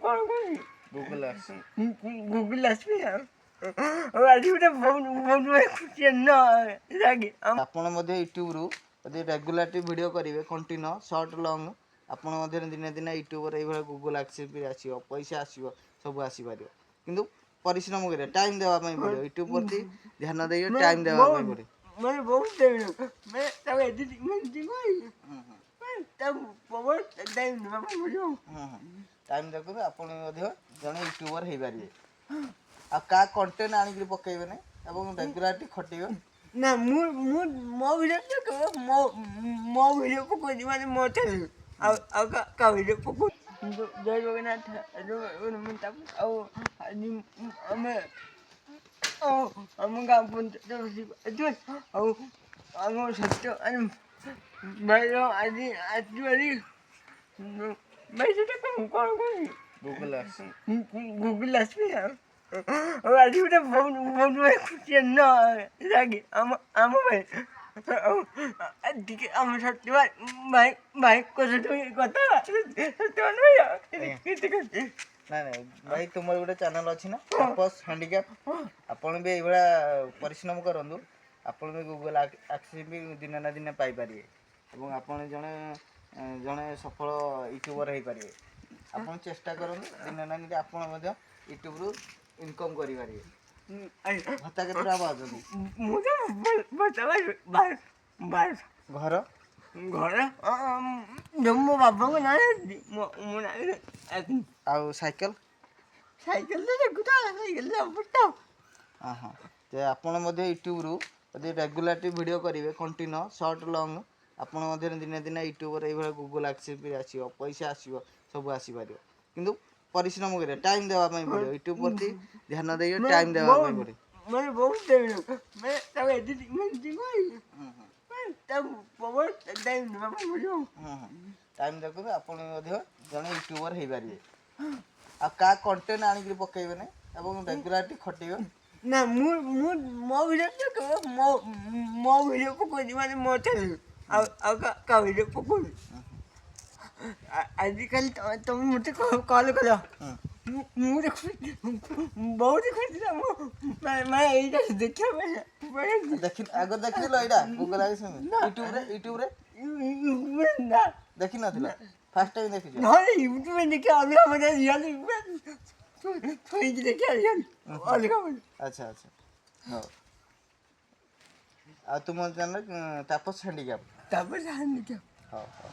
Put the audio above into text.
କ'ଣ କରିବି Google arts Google ଆସିବି ଆଉ ଆଜି ଗୋଟେ ବହୁତ ଖୁସି ଲାଗେ। ଆପଣ ମଧ୍ୟ ୟୁଟ୍ୟୁବରୁ ଯଦି ରେଗୁଲାରଟି ଭିଡ଼ିଓ କରିବେ କଣ୍ଟିନ୍ୟୁ ସର୍ଟ ଲଙ୍ଗ୍ ଆପଣ ମଧ୍ୟ ଦିନେ ଦିନେ ୟୁଟ୍ୟୁବରେ ଏଇଭଳିଆ ଗୁଗୁଲ ଆକ୍ସେସ୍ ବି ଆସିବ, ପଇସା ଆସିବ, ସବୁ ଆସିପାରିବ। କିନ୍ତୁ ପରିଶ୍ରମ କରିବା, ଟାଇମ୍ ଦେବା ପାଇଁ ପଡ଼ିବ, ୟୁଟ୍ୟୁବ୍ ପ୍ରତି ଧ୍ୟାନ ଦେଇକି ଟାଇମ୍ ଦେବା ପାଇଁ ପଡ଼ିବ। ମାନେ ବହୁତ ତାକୁ ଏଡ଼ିଟିଂ ଟାଇମ୍ ଦେଖନ୍ତୁ ଆପଣ ମଧ୍ୟ ଜଣେ ୟୁଟ୍ୟୁବର ହେଇପାରିବେ। ଆଉ କାହା କଣ୍ଟେଣ୍ଟ ଆଣିକିରି ପକେଇବେ ନାହିଁ ଏବଂ ରେଗୁଲାରଟି ଖଟିବେ। ନା ମୁଁ ମୋ ଭିଡ଼ିଓ ମୋ ଭିଡ଼ିଓ ପକଉଛି ମାନେ ମୋ ଚ୍ୟାନେଲ୍ ଆଉ କାହା ଭିଡ଼ିଓ ପକଉଛି। ଜୟ ଜଗନ୍ନାଥ ଆଉ ଆଜି ଆମେ ଆମ ଗାଁ ପଞ୍ଚାୟତ ଆଉ ଆମ ସତ୍ୟ ଭାଇର ଆଜି ଆସିବାରି ଭାଇ ସେଟା କ'ଣ କରିବି ଗୁଗୁଲ ଆର୍ଟ୍ସ ଗୁଗୁଲ ଆସିବି ଆଉ ଆଜି ଗୋଟେ ବହୁତ ଖୁସି ଲାଗେ ଆମ ପାଇଁ ଆଉ ଟିକେ ଆମ ସତ୍ୟ ଭାଇଙ୍କ ସହିତ କଥା ନାଇଁ ନାଇଁ ଭାଇ ତୁମର ଗୋଟେ ଚ୍ୟାନେଲ୍ ଅଛି ନା ତାପସ ହ୍ୟାଣ୍ଡିକ୍ୟାପ୍, ଆପଣ ବି ଏଇଭଳିଆ ପରିଶ୍ରମ କରନ୍ତୁ, ଆପଣ ବି ଗୁଗୁଲ ଆକ୍ସେସ୍ ବି ଦିନେ ନା ଦିନେ ପାଇପାରିବେ ଏବଂ ଆପଣ ଜଣେ ସଫଳ ୟୁଟ୍ୟୁବର ହେଇପାରିବେ। ଆପଣ ଚେଷ୍ଟା କରନ୍ତୁ, ଦିନେ ନା ଦିନେ ଆପଣ ମଧ୍ୟ ୟୁଟ୍ୟୁବରୁ ଇନକମ୍ କରିପାରିବେ। ଭତ୍ତା କେତେ ଟଙ୍କା ପାଉଛନ୍ତି? ଘର ମୋ ବାବାଙ୍କ ନାଁ ଆଉ ସାଇକେଲ ଯେ ଆପଣ ମଧ୍ୟ ୟୁଟ୍ୟୁବରୁ ଯଦି ରେଗୁଲାରଟି ଭିଡ଼ିଓ କରିବେ କଣ୍ଟିନ୍ୟୁ ସର୍ଟ ଲଙ୍ଗ୍ ଆପଣ ମଧ୍ୟ ଦିନେ ଦିନେ ୟୁଟ୍ୟୁବରେ ଏଇଭଳିଆ ଗୁଗୁଲ ଆକ୍ସେସ୍ ବି ଆସିବ, ପଇସା ଆସିବ, ସବୁ ଆସିପାରିବ। କିନ୍ତୁ ପରିଶ୍ରମ କରିବା, ଟାଇମ୍ ଦେବା ପାଇଁ ପଡ଼ିବ, ୟୁଟ୍ୟୁବ୍ ପ୍ରତି ଧ୍ୟାନ ଦେଇକି ଟାଇମ୍ ଦେବା ପାଇଁ ପଡ଼ିବ। ମାନେ ବହୁତ ତାକୁ ଏଡ଼ିଟିଂ ଟାଇମ୍ ଦେଖନ୍ତୁ ଆପଣ ମଧ୍ୟ ଜଣେ ୟୁଟ୍ୟୁବର ହେଇପାରିବେ। ଆଉ କାହା କଣ୍ଟେଣ୍ଟ ଆଣିକିରି ପକେଇବେ ନାହିଁ ଏବଂ ରେଗୁଲାରଟି ଖଟିବେ। ନା ମୁଁ ମୋ ଭିଡ଼ିଓ ପକଉଛି ମାନେ ମୋ ଚ୍ୟାନେଲ୍ ଆଉ କାହା ଭିଡ଼ିଓ ପକଉଛି। ଆଜିକାଲି ତମେ ମୋତେ କଲ୍ କର, ମୁଁ ବହୁତ ଖୁସି ଏଇଟା ଦେଖିବା ପାଇଁ ଆଗ ଦେଖିଥିଲ ଏଇଟା ଗୁଗୁଲ ୟୁଟ୍ୟୁବରେ ଦେଖିନଥିଲ, ଫାର୍ଷ୍ଟ ଟାଇମ୍ ଦେଖିଛ? ନହେଲେ ୟୁଟ୍ୟୁବରେ ଦେଖିବା ଅଲଗା ମଜା ଥୋଇକି ଦେଖିବା ଅଲଗା ମଜା। ଆଚ୍ଛା ଆଚ୍ଛା ହଉ। ଆଉ ତୁମ ଚ୍ୟାନେଲ୍ ତାପସ ହ୍ୟାଣ୍ଡିକ୍ୟାପ୍? ତାପରେ ହଉ ହଉ।